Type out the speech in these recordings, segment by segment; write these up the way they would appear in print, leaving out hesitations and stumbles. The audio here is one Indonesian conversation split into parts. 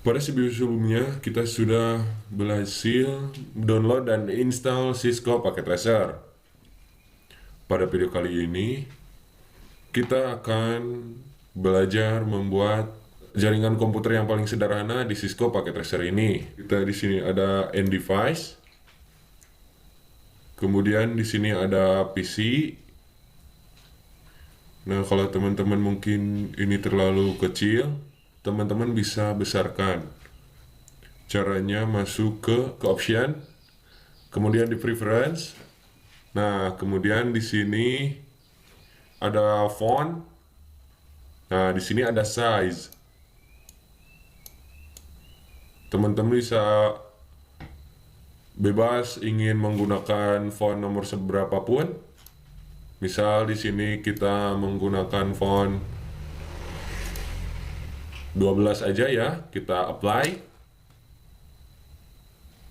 Pada video sebelumnya kita sudah berhasil download dan install Cisco Packet Tracer. Pada video kali ini kita akan belajar membuat jaringan komputer yang paling sederhana di Cisco Packet Tracer ini. Kita di sini ada end device. Kemudian di sini ada PC. Nah, kalau teman-teman mungkin ini terlalu kecil, teman-teman bisa besarkan. Caranya masuk ke option, kemudian di preference. Nah, kemudian di sini ada font. Nah, di sini ada size. Teman-teman bisa bebas ingin menggunakan font nomor seberapa pun. Misal di sini kita menggunakan font 12 aja ya, kita apply,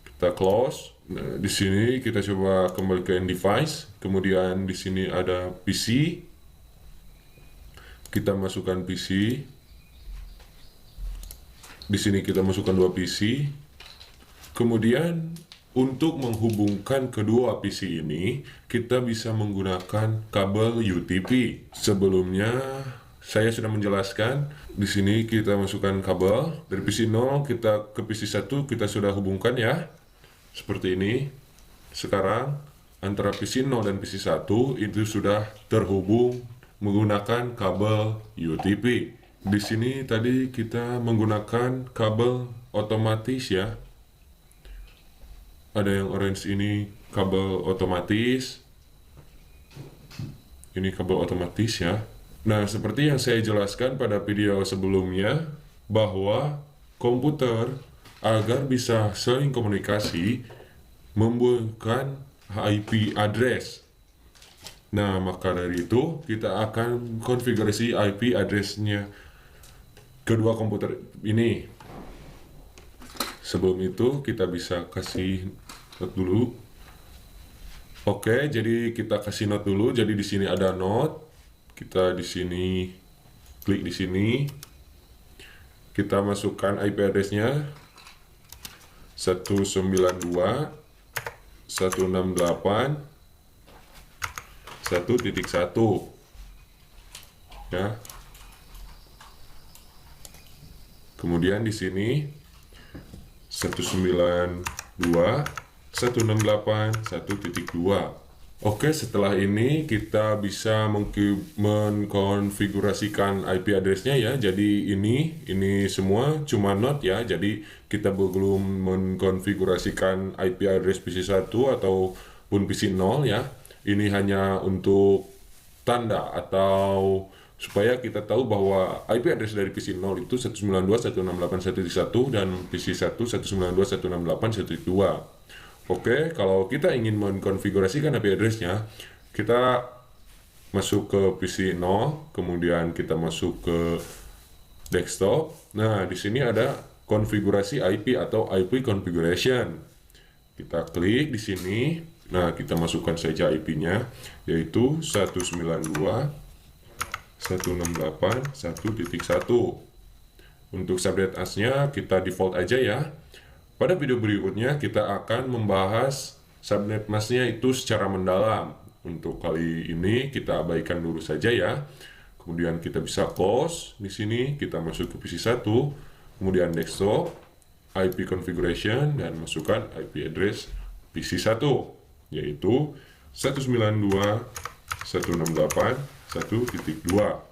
kita close. Nah, di sini kita coba kembali ke end device, kemudian di sini ada PC, kita masukkan PC, di sini kita masukkan 2 PC, kemudian untuk menghubungkan kedua PC ini, kita bisa menggunakan kabel UTP. Sebelumnya, saya sudah menjelaskan. Di sini kita masukkan kabel. Dari PC 0 kita ke PC 1, kita sudah hubungkan ya. Seperti ini. Sekarang, antara PC 0 dan PC 1 itu sudah terhubung menggunakan kabel UTP. Di sini tadi kita menggunakan kabel otomatis ya. Ada yang orange ini kabel otomatis. Ini kabel otomatis ya. Nah, seperti yang saya jelaskan pada video sebelumnya, bahwa komputer agar bisa saling komunikasi membutuhkan IP address. Nah, maka dari itu kita akan konfigurasi IP address-nya kedua komputer ini. Sebelum itu kita bisa kasih note dulu. Oke, jadi kita kasih note dulu. Jadi di sini ada note. Kita di sini klik di sini. Kita masukkan IP address-nya 192.168.1.1 ya. Kemudian di sini 192.168.1.2. Oke, setelah ini kita bisa mengkonfigurasikan IP address-nya ya. Jadi ini semua cuma not ya. Jadi kita belum mengkonfigurasikan IP address PC 1 ataupun PC 0 ya. Ini hanya untuk tanda atau supaya kita tahu bahwa IP address dari PC 0 itu 192.168.1.1 dan PC 1 192.168.1.2. Oke, kalau kita ingin mengkonfigurasikan IP address-nya, kita masuk ke PC 0, kemudian kita masuk ke desktop. Nah, di sini ada konfigurasi IP atau IP configuration. Kita klik di sini. Nah, kita masukkan saja IP-nya, yaitu 192.168.1.1. Untuk subnet AS-nya kita default aja ya. Pada video berikutnya kita akan membahas subnet mask-nya itu secara mendalam. Untuk kali ini kita abaikan dulu saja ya. Kemudian kita bisa close di sini, kita masuk ke PC 1, kemudian desktop, IP configuration dan masukkan IP address PC 1 yaitu 192.168.1.2.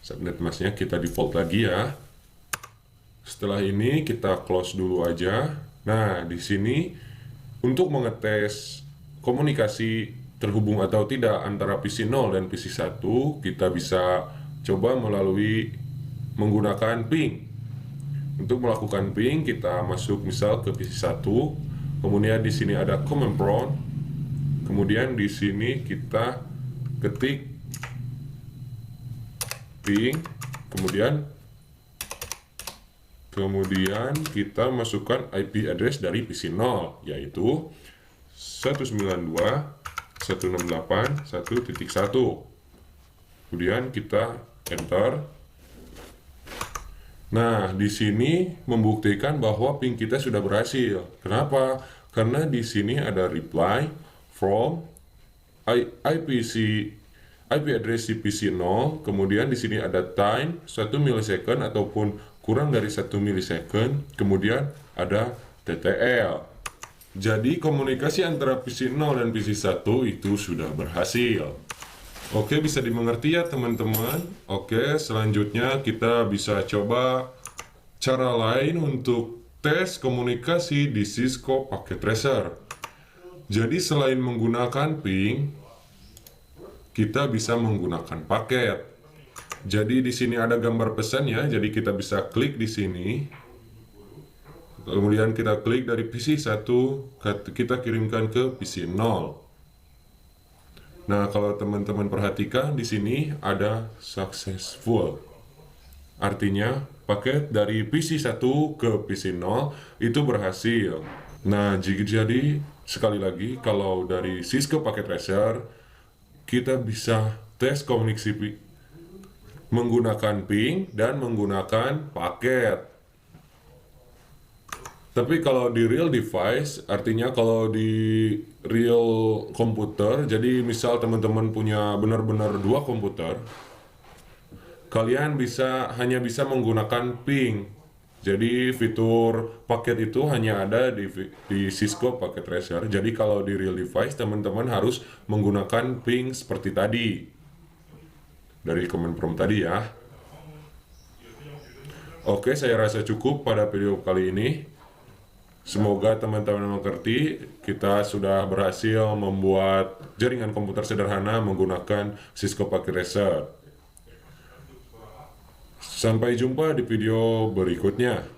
Subnet masknya kita default lagi ya. Setelah ini kita close dulu aja. Nah, di sini untuk mengetes komunikasi terhubung atau tidak antara PC 0 dan PC 1, kita bisa coba melalui menggunakan ping. Untuk melakukan ping, kita masuk misal ke PC 1, kemudian di sini ada command prompt. Kemudian di sini kita ketik ping, kemudian kita masukkan IP address dari PC 0 yaitu 192.168.1.1. Kemudian kita enter. Nah, di sini membuktikan bahwa ping kita sudah berhasil. Kenapa? Karena di sini ada reply from IP address CPC 0, kemudian di sini ada time 1 milisecond ataupun kurang dari 1 milisecond, kemudian ada TTL. Jadi komunikasi antara PC 0 dan PC 1 itu sudah berhasil. Oke, bisa dimengerti ya teman-teman. Oke, selanjutnya kita bisa coba cara lain untuk tes komunikasi di Cisco Packet Tracer. Jadi selain menggunakan ping, kita bisa menggunakan paket. Jadi di sini ada gambar pesan ya, jadi kita bisa klik di sini. Kemudian kita klik dari PC 1, kita kirimkan ke PC 0. Nah, kalau teman-teman perhatikan di sini ada successful. Artinya, paket dari PC 1 ke PC 0 itu berhasil. Nah, jadi sekali lagi kalau dari Cisco Packet Tracer kita bisa tes komunikasi menggunakan ping dan menggunakan paket. Tapi kalau di real device, artinya kalau di real komputer, jadi misal teman-teman punya benar-benar 2 komputer, kalian hanya bisa menggunakan ping. Jadi fitur paket itu hanya ada di Cisco Packet Tracer. Jadi kalau di real device, teman-teman harus menggunakan ping seperti tadi. Dari command prompt tadi ya. Oke, saya rasa cukup pada video kali ini. Semoga teman-teman mengerti, kita sudah berhasil membuat jaringan komputer sederhana menggunakan Cisco Packet Tracer. Sampai jumpa di video berikutnya.